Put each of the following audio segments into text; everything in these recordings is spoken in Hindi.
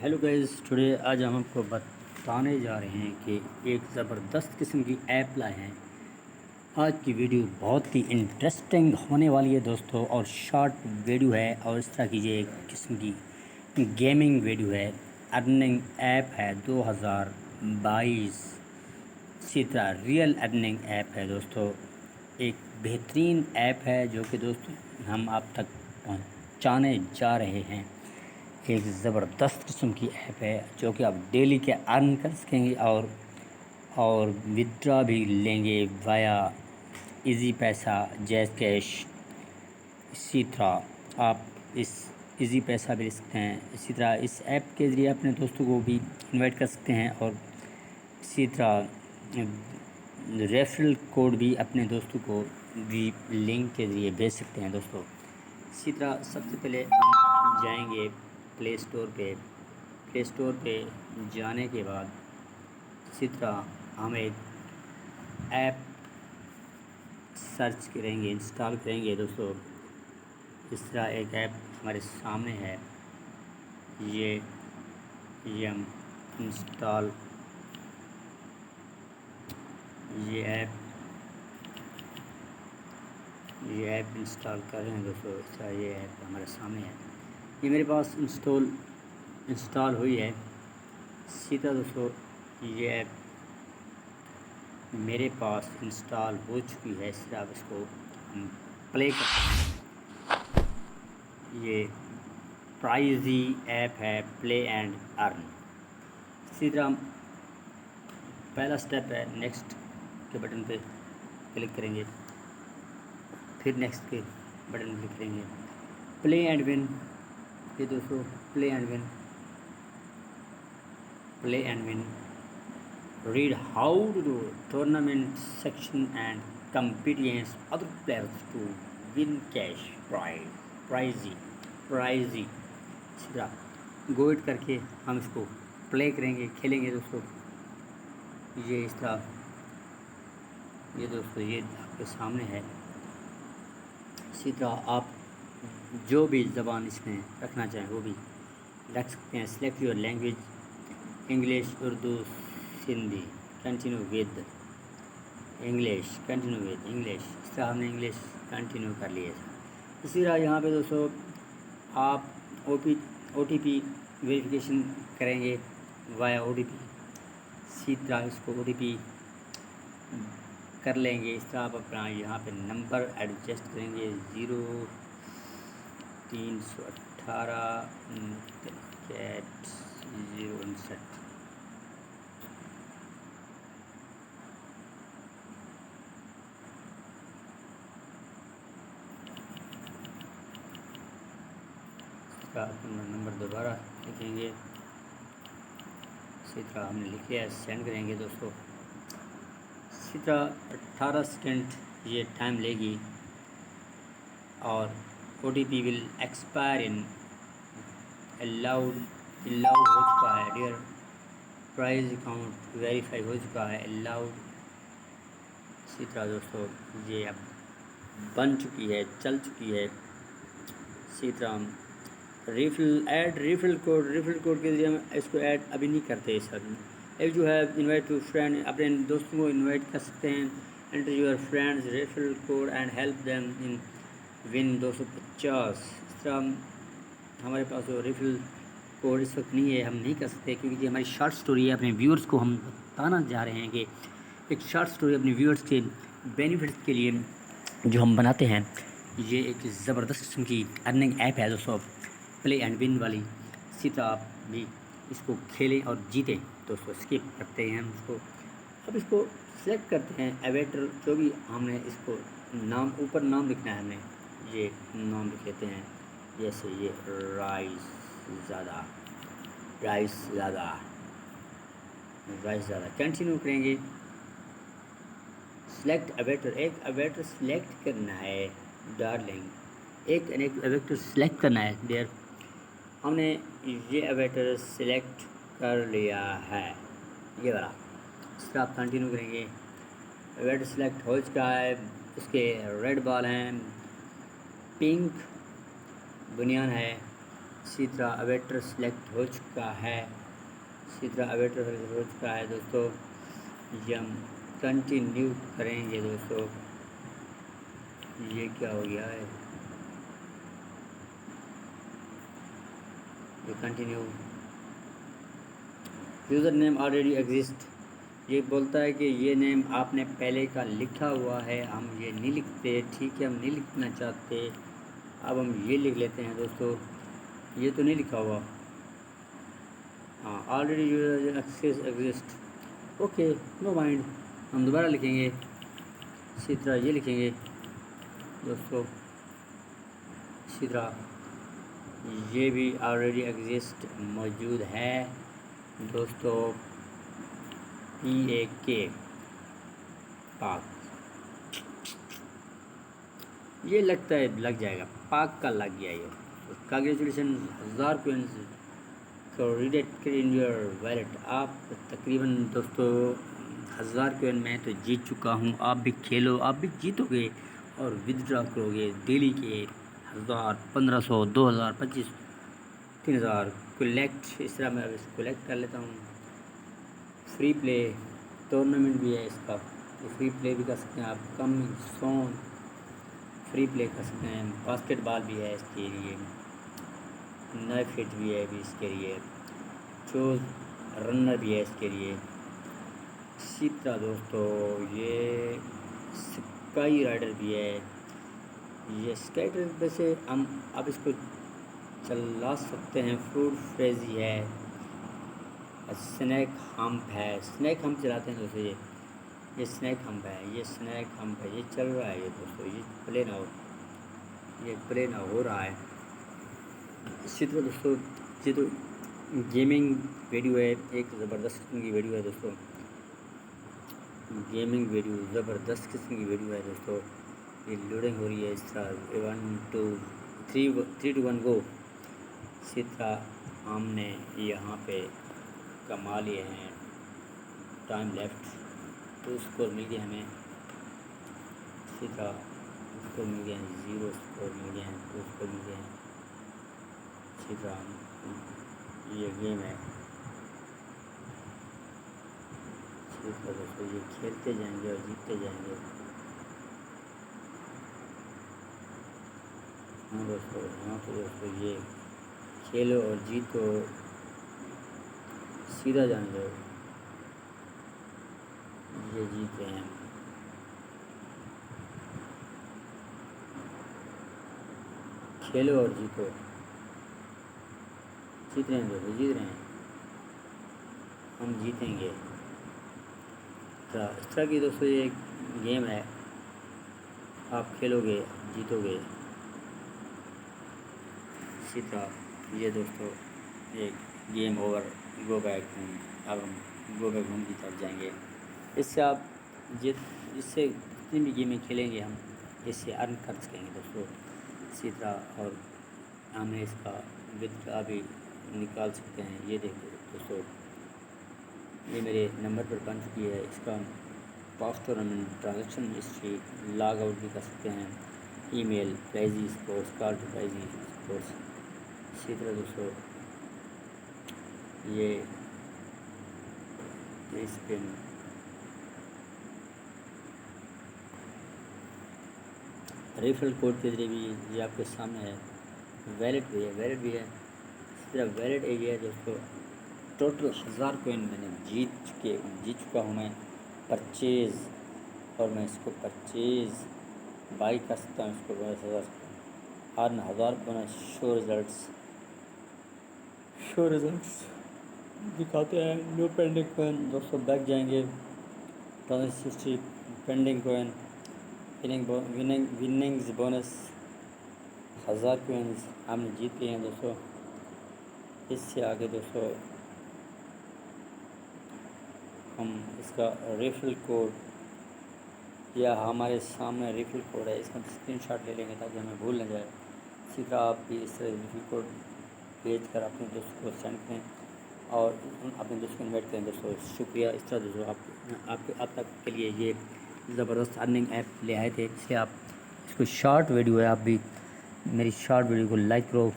हेलो गाइस, टुडे आज हम आपको बताने जा रहे हैं कि एक ज़बरदस्त किस्म की ऐप लाए हैं। आज की वीडियो बहुत ही इंटरेस्टिंग होने वाली है दोस्तों, और शॉर्ट वीडियो है और इस तरह की ये एक किस्म की गेमिंग वीडियो है। अर्निंग ऐप है 2022, इसी तरह रियल अर्निंग ऐप है दोस्तों। एक बेहतरीन ऐप है जो कि दोस्तों हम आप तक पहुंचाने जा रहे हैं। एक ज़बरदस्त किस्म की ऐप है जो कि आप डेली के अर्न कर सकेंगे और विड्रा भी लेंगे वाया इजी पैसा, जैज़ कैश। इसी तरह आप इस इजी पैसा भी ले सकते हैं। इसी तरह इस ऐप के ज़रिए अपने दोस्तों को भी इनवाइट कर सकते हैं, और इसी तरह रेफरल कोड भी अपने दोस्तों को भी लिंक के ज़रिए भेज सकते हैं दोस्तों। इसी तरह सबसे पहले हम जाएंगे प्ले स्टोर पे जाने के बाद इसी तरह हम एक ऐप सर्च करेंगे, इंस्टॉल करेंगे दोस्तों। इस तरह एक ऐप हमारे सामने है, ये हम इंस्टॉल ये ऐप इंस्टॉल कर रहे हैं दोस्तों। इस तरह ये ऐप हमारे सामने है, ये मेरे पास इंस्टॉल हुई है। सीधा दोस्तों ये ऐप मेरे पास इंस्टॉल हो चुकी है। इस तरह आप इसको प्ले करते हैं। ये प्राइजी ऐप है, प्ले एंड अर्न। इसी तरह पहला स्टेप है, नेक्स्ट के बटन पे क्लिक करेंगे, फिर नेक्स्ट के बटन पे क्लिक करेंगे। प्ले एंड विन, ये दोस्तों play and win read how to do tournament section and compete against other players to win cash prize सीधा गोइड करके हम इसको प्ले करेंगे, खेलेंगे दोस्तों। ये इस तरह ये दोस्तों ये आपके सामने है। इसी तरह आप जो भी ज़बान इसमें रखना चाहें वो भी रख सकते हैं। Select your language, English, Urdu, Hindi. Continue with English, इस तरह हमने इंग्लिश कंटिन्यू कर लिया था। इसी तरह यहाँ पे दोस्तों आप OTP वेरिफिकेशन करेंगे वाया OTP। इसी तरह इसको OTP कर लेंगे। इस तरह आप अपना यहाँ पे नंबर एडजस्ट करेंगे, 0318 059। इसका नंबर दोबारा लिखेंगे। इसी तरह हमने लिख लिया, सेंड करेंगे दोस्तों। इसी तरह 18 सेकंड ये टाइम लेगी और OTP will expire in allowed हो चुका है। डियर प्राइज अकाउंट वेरीफाई हो चुका है, अलाउड। इसी तरह दोस्तों ये अब बन चुकी है, चल चुकी है। इसी तरह हम रिफिल कोड के जरिए हम इसको ऐड अभी नहीं करते सर। एक जो है इनवाइट टू फ्रेंड, अपने दोस्तों को इनवाइट कर सकते हैं। Enter your friends referral code and help them in win 250। इस तरह हमारे पास जो रेफरल कोड इस वक्त नहीं है, हम नहीं कर सकते क्योंकि ये हमारी शॉर्ट स्टोरी है। अपने व्यूअर्स को हम बताना जा रहे हैं कि एक शॉर्ट स्टोरी अपने व्यूअर्स के बेनिफिट्स के लिए जो हम बनाते हैं। ये एक ज़बरदस्त किस्म की अर्निंग ऐप है दोस्तों, प्ले एंड विन वाली। इसी तरह आप भी इसको खेलें और जीतें दोस्तों। स्किप करते हैं हम इसको। अब इसको सेलेक्ट करते हैं एवेटर, जो भी हमने इसको नाम ऊपर नाम लिखना है, हमें ये नाम लिख लेते हैं। जैसे ये राइस ज़्यादा कंटिन्यू करेंगे। सिलेक्ट एवेटर, एक एवेटर सिलेक्ट करना है डार्लिंग, एक एवेटर सिलेक्ट करना है डियर। हमने ये एवेटर सिलेक्ट कर लिया है, ये वाला। इस तरह आप कंटिन्यू करेंगे। एवेटर सिलेक्ट हो चुका है, उसके रेड बॉल हैं, पिंक बुनियान है। इसी तरह अवेटर सेलेक्ट हो चुका है, इसी तरह अवेटर सेलेक्ट हो चुका है दोस्तों। ये हम कंटिन्यू करेंगे दोस्तों। ये क्या हो गया है, ये continue. User name already exist, ये बोलता है कि ये नेम आपने पहले का लिखा हुआ है, हम ये नहीं लिखते, ठीक है, हम नहीं लिखना चाहते। अब हम ये लिख लेते हैं दोस्तों, ये तो नहीं लिखा हुआ, हाँ already user access exist, okay no mind, हम दोबारा लिखेंगे। इसी तरह ये लिखेंगे दोस्तों, इसी तरह ये भी ऑलरेडी एग्जिस्ट मौजूद है दोस्तों। PAK पाक, ये लगता है लग जाएगा, पाक का लग गया ये। Congratulation, 1000 coins credit in your wallet. आप तकरीबन दोस्तों 1000 कोइन मैं तो जीत चुका हूँ। आप भी खेलो, आप भी जीतोगे और विदड्रॉ करोगे डेली के 1000, 1500, 2000, 25, 3000 कलेक्ट। इस तरह मैं अब इसको कलेक्ट कर लेता हूँ। फ्री प्ले टूर्नामेंट भी है इसका, तो फ्री प्ले भी कर सकते हैं आप। कमिंग सोन फ्री प्ले कर सकते हैं। बास्केटबॉल भी है इसके लिए, नाइफ हिट भी है भी इसके लिए, चूज रनर भी है इसके लिए। इसी तरह दोस्तों ये स्काई राइडर भी है। ये स्काई राइडर वैसे हम अब इसको चला सकते हैं। फ्रूट फ्रेजी है, स्नैक हम्प है, स्नैक हम्प चलाते हैं दोस्तों। ये स्नैक हम्प है, ये स्नैक हम्प है, ये चल रहा है ये दोस्तों। ये प्ले ना हो, ये प्ले ना हो रहा है। इसी तरह दोस्तों ये तो गेमिंग वीडियो है, एक ज़बरदस्त किस्म की वीडियो है दोस्तों। गेमिंग वीडियो ज़बरदस्त किस्म की वीडियो है दोस्तों। ये लोडिंग हो रही है इस तरह 1 2 3 2 1 गो। इसी तरह हमने यहाँ पे कमा लिए हैं टाइम लेफ्ट, तो स्कोर मिल गया हमें। इसी तरह स्कोर मिल गए हैं, 0 स्कोर मिल गए हैं, 2 स्कोर मिल गए हैं। इसी तरह ये गेम है। इसी तरह दोस्तों ये खेलते जाएंगे और जीतते जाएंगे। हाँ दोस्तों, हाँ तो दोस्तों ये खेलो और जीतो, सीधा जान दो। ये जीते हैं, खेलो और जीतो, जीत रहे हैं दोस्तों, जीत रहे हैं, हम जीतेंगे। इस तरह की दोस्तों ये गेम है, आप खेलोगे जीतोगे। इसी तरह ये दोस्तों एक game over, go back home. अब हम गो बैक होम की तरफ जाएंगे। इससे आप इससे जितनी भी गेमें खेलेंगे हम इससे अर्न कर सकेंगे दोस्तों। इसी तरह और हमें इसका विथड्रॉ भी निकाल सकते हैं। ये देखिए दोस्तों, ये मेरे नंबर पर बन चुकी है। इसका past tournament transaction history log out भी कर सकते हैं। Email Prizy sports, call to Prizy sports. इसी तरह दोस्तों ये इस पे रेफरल कोड के जरिए भी ये आपके सामने है। वैलेट भी है, वैलेट भी है। इसी तरह वैलेट एरिया है दोस्तों। टोटल 1000 कोइन मैंने जीत चुका हूँ मैं परचेज़, और मैं इसको परचेज़ बाई कर सकता हूँ। इसको 10,000 हर 1000 कोइन शो रिजल्ट्स दिखाते हैं। नो पेंडिंग कोइन दोस्तों, बैक जाएंगे। Transaction history, pending coin, winnings bonus 1000 coins हमने जीत लिए हैं दोस्तों। इससे आगे दोस्तों हम इसका रेफरल कोड, या हमारे सामने रेफरल कोड है, इसका स्क्रीनशॉट ले लेंगे ताकि हमें भूल न जाए। इसी तरह आप भी इस तरह रेफरल कोड भेज कर अपने दोस्त को सेंड करें और अपने दोस्त को इन्वाइट करें दोस्तों। शुक्रिया। इस तरह दोस्तों आप तक के लिए ये ज़बरदस्त अर्निंग ऐप ले आए थे, इसलिए आप इसको शॉर्ट वीडियो है, आप भी मेरी शॉर्ट वीडियो को लाइक करो,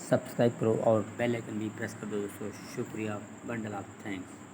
सब्सक्राइब करो और बेल आइकन भी प्रेस कर दो दोस्तों। शुक्रिया, बंडल ऑफ थैंक्स।